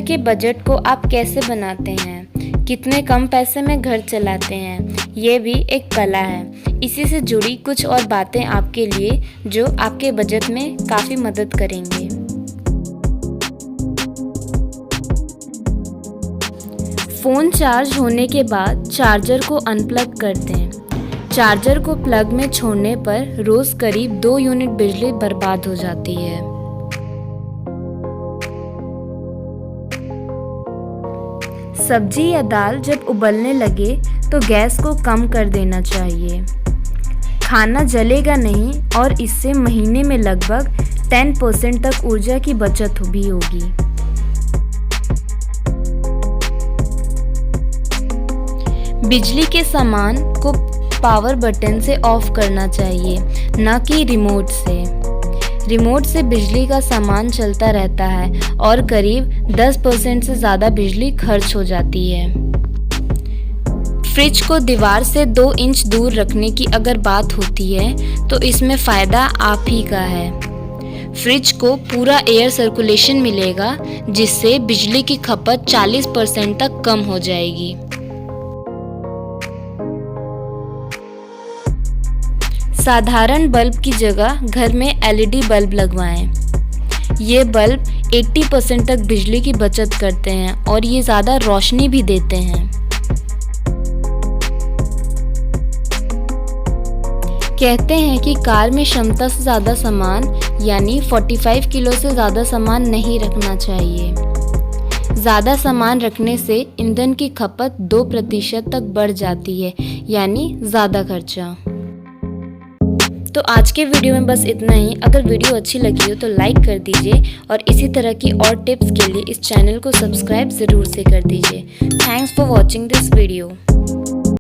घर के बजट को आप कैसे बनाते हैं, कितने कम पैसे में घर चलाते हैं, ये भी एक कला है। इसी से जुड़ी कुछ और बातें आपके लिए जो आपके बजट में काफ़ी मदद करेंगे। फ़ोन चार्ज होने के बाद चार्जर को अनप्लग कर दें। चार्जर को प्लग में छोड़ने पर रोज़ करीब 2 यूनिट बिजली बर्बाद हो जाती है। सब्जी या दाल जब उबलने लगे तो गैस को कम कर देना चाहिए। खाना जलेगा नहीं और इससे महीने में लगभग 10% तक ऊर्जा की बचत भी होगी। बिजली के सामान को पावर बटन से ऑफ करना चाहिए, न कि रिमोट से। रिमोट से बिजली का सामान चलता रहता है और करीब 10% से ज़्यादा बिजली खर्च हो जाती है। फ्रिज को दीवार से 2 इंच दूर रखने की अगर बात होती है तो इसमें फ़ायदा आप ही का है। फ्रिज को पूरा एयर सर्कुलेशन मिलेगा, जिससे बिजली की खपत 40% तक कम हो जाएगी। साधारण बल्ब की जगह घर में LED बल्ब लगवाएं। ये बल्ब 80% तक बिजली की बचत करते हैं और ये ज़्यादा रोशनी भी देते हैं। कहते हैं कि कार में क्षमता से ज़्यादा सामान यानी 45 किलो से ज़्यादा सामान नहीं रखना चाहिए। ज़्यादा सामान रखने से ईंधन की खपत 2% तक बढ़ जाती है, यानी ज़्यादा खर्चा। तो आज के वीडियो में बस इतना ही। अगर वीडियो अच्छी लगी हो तो लाइक कर दीजिए और इसी तरह की और टिप्स के लिए इस चैनल को सब्सक्राइब ज़रूर से कर दीजिए। Thanks for watching this video.